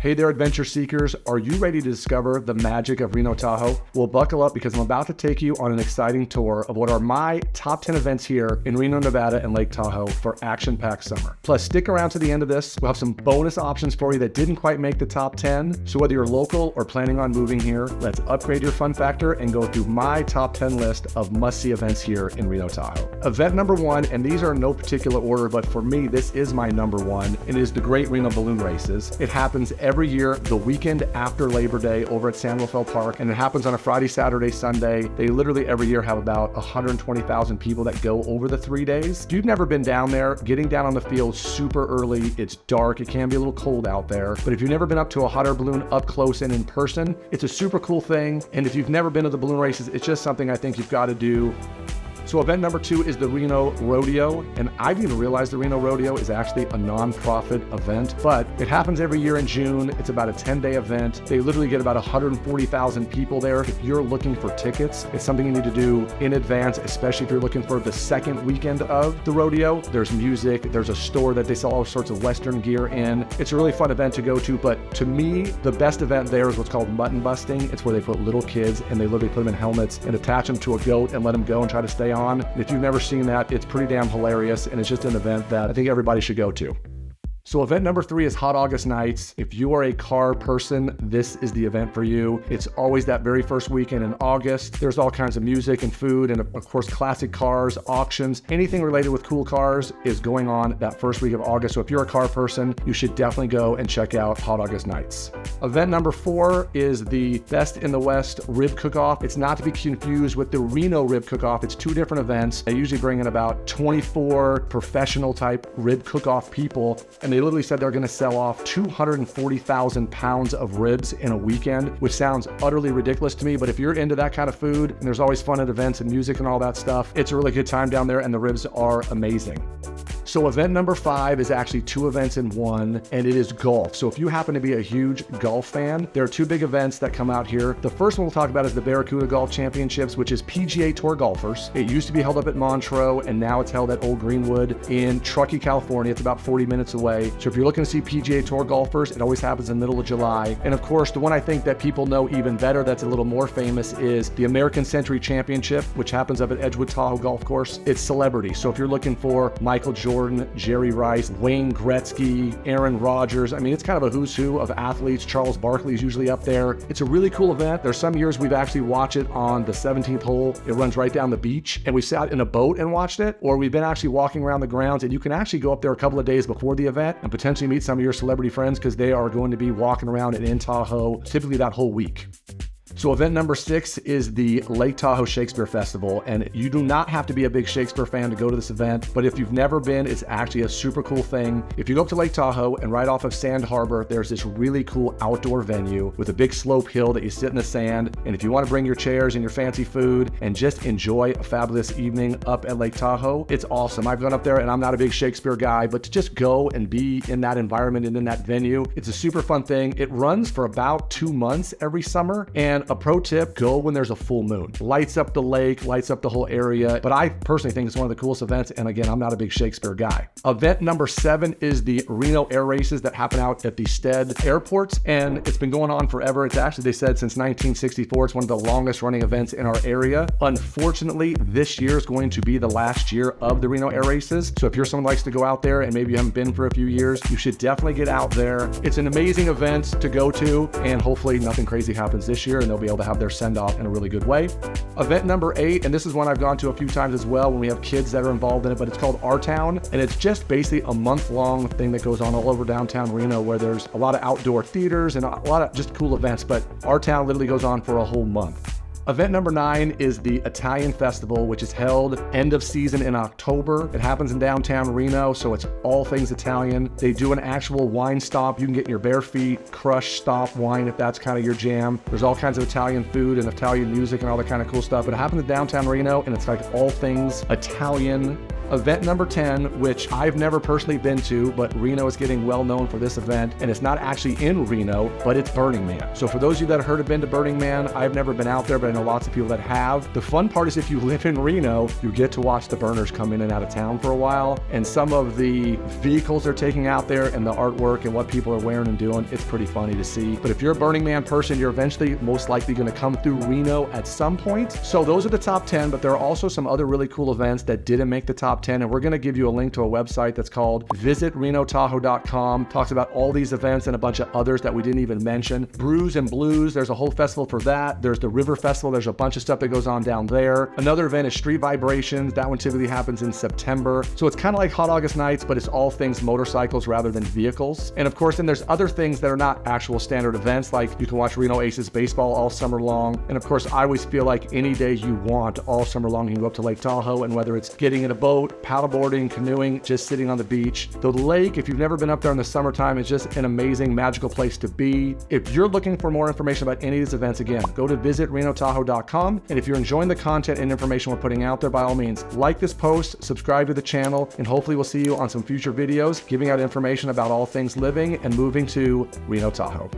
Hey there, adventure seekers. Are you ready to discover the magic of Reno-Tahoe? Well, buckle up because I'm about to take you on an exciting tour of what are my top 10 events here in Reno, Nevada and Lake Tahoe for action-packed summer. Plus, stick around to the end of this. We'll have some bonus options for you that didn't quite make the top 10. So whether you're local or planning on moving here, let's upgrade your fun factor and go through my top 10 list of must-see events here in Reno-Tahoe. Event number 1, and these are in no particular order, but for me, this is my number 1, and it is the Great Reno Balloon Races. It happens every year the weekend after Labor Day over at San Rafael Park, and it happens on a Friday, Saturday, Sunday. They literally every year have about 120,000 people that go over the 3 days. If you've never been down there, getting down on the field super early, it's dark, it can be a little cold out there, but if you've never been up to a hot air balloon up close and in person, it's a super cool thing. And if you've never been to the balloon races, it's just something I think you've got to do. So event number 2 is the Reno Rodeo, and I didn't even realize the Reno Rodeo is actually a non-profit event, but it happens every year in June. It's about a 10-day event. They literally get about 140,000 people there. If you're looking for tickets, it's something you need to do in advance, especially if you're looking for the second weekend of the rodeo. There's music, there's a store that they sell all sorts of Western gear in. It's a really fun event to go to, but to me, the best event there is what's called mutton busting. It's where they put little kids and they literally put them in helmets and attach them to a goat and let them go and try to stay on. If you've never seen that, it's pretty damn hilarious, and it's just an event that I think everybody should go to. So event number 3 is Hot August Nights. If you are a car person, this is the event for you. It's always that very first weekend in August. There's all kinds of music and food and of course classic cars, auctions, anything related with cool cars is going on that first week of August. So if you're a car person, you should definitely go and check out Hot August Nights. Event number 4 is the Best in the West Rib Cook-Off. It's not to be confused with the Reno Rib Cook-Off. It's 2 different events. They usually bring in about 24 professional type rib cook-off people, and they literally said they're going to sell off 240,000 pounds of ribs in a weekend, which sounds utterly ridiculous to me, but if you're into that kind of food, and there's always fun at events and music and all that stuff, it's a really good time down there, and the ribs are amazing. So event number 5 is actually 2 events in one, and it is golf. So if you happen to be a huge golf fan, there are 2 big events that come out here. The first one we'll talk about is the Barracuda Golf Championships, which is PGA Tour golfers. It used to be held up at Montreux, and now it's held at Old Greenwood in Truckee, California. It's about 40 minutes away. So if you're looking to see PGA Tour golfers, it always happens in the middle of July. And of course, the one I think that people know even better that's a little more famous is the American Century Championship, which happens up at Edgewood Tahoe Golf Course. It's celebrity. So if you're looking for Michael Jordan, Jerry Rice, Wayne Gretzky, Aaron Rodgers. I mean, it's kind of a who's who of athletes. Charles Barkley is usually up there. It's a really cool event. There's some years we've actually watched it on the 17th hole. It runs right down the beach, and we sat in a boat and watched it, or we've been actually walking around the grounds, and you can actually go up there a couple of days before the event and potentially meet some of your celebrity friends because they are going to be walking around in Tahoe, typically that whole week. So event number 6 is the Lake Tahoe Shakespeare Festival, and you do not have to be a big Shakespeare fan to go to this event, but if you've never been, it's actually a super cool thing. If you go up to Lake Tahoe and right off of Sand Harbor, there's this really cool outdoor venue with a big slope hill that you sit in the sand, and if you want to bring your chairs and your fancy food and just enjoy a fabulous evening up at Lake Tahoe, it's awesome. I've gone up there and I'm not a big Shakespeare guy, but to just go and be in that environment and in that venue, it's a super fun thing. It runs for about 2 months every summer, and a pro tip, go when there's a full moon. Lights up the lake, lights up the whole area, but I personally think it's one of the coolest events, and again, I'm not a big Shakespeare guy. Event number 7 is the Reno Air Races that happen out at the Stead airports, and it's been going on forever. It's actually, they said, since 1964. It's one of the longest running events in our area. Unfortunately, this year is going to be the last year of the Reno Air Races, so if you're someone who likes to go out there and maybe you haven't been for a few years, you should definitely get out there. It's an amazing event to go to, and hopefully nothing crazy happens this year, and they'll be able to have their send-off in a really good way. Event number 8, and this is one I've gone to a few times as well when we have kids that are involved in it, but it's called Artown, and it's just basically a month-long thing that goes on all over downtown Reno where there's a lot of outdoor theaters and a lot of just cool events, but Artown literally goes on for a whole month. Event number 9 is the Italian Festival, which is held end of season in October. It happens in downtown Reno, so it's all things Italian. They do an actual wine stop. You can get in your bare feet, crush, stop wine if that's kind of your jam. There's all kinds of Italian food and Italian music and all that kind of cool stuff. But it happens in downtown Reno, and it's like all things Italian Event number 10, which I've never personally been to, but Reno is getting well known for this event, and it's not actually in Reno, but it's Burning Man. So for those of you that have been to Burning Man, I've never been out there, but I know lots of people that have. The fun part is if you live in Reno, you get to watch the burners come in and out of town for a while, and some of the vehicles they're taking out there and the artwork and what people are wearing and doing, it's pretty funny to see. But if you're a Burning Man person, you're eventually most likely going to come through Reno at some point. So those are the top 10, but there are also some other really cool events that didn't make the top 10, and we're going to give you a link to a website that's called visitrenotahoe.com. Talks about all these events and a bunch of others that we didn't even mention. Brews and Blues, there's a whole festival for that. There's the River Festival, there's a bunch of stuff that goes on down there. Another event is Street Vibrations. That one typically happens in September. So it's kind of like Hot August Nights, but it's all things motorcycles rather than vehicles. And of course, then there's other things that are not actual standard events, like you can watch Reno Aces baseball all summer long. And of course, I always feel like any day you want all summer long, you can go up to Lake Tahoe, and whether it's getting in a boat, paddleboarding, canoeing, just sitting on the beach. The lake, if you've never been up there in the summertime, is just an amazing, magical place to be. If you're looking for more information about any of these events, again, go to visitrenotahoe.com. And if you're enjoying the content and information we're putting out there, by all means, like this post, subscribe to the channel, and hopefully we'll see you on some future videos giving out information about all things living and moving to Reno Tahoe.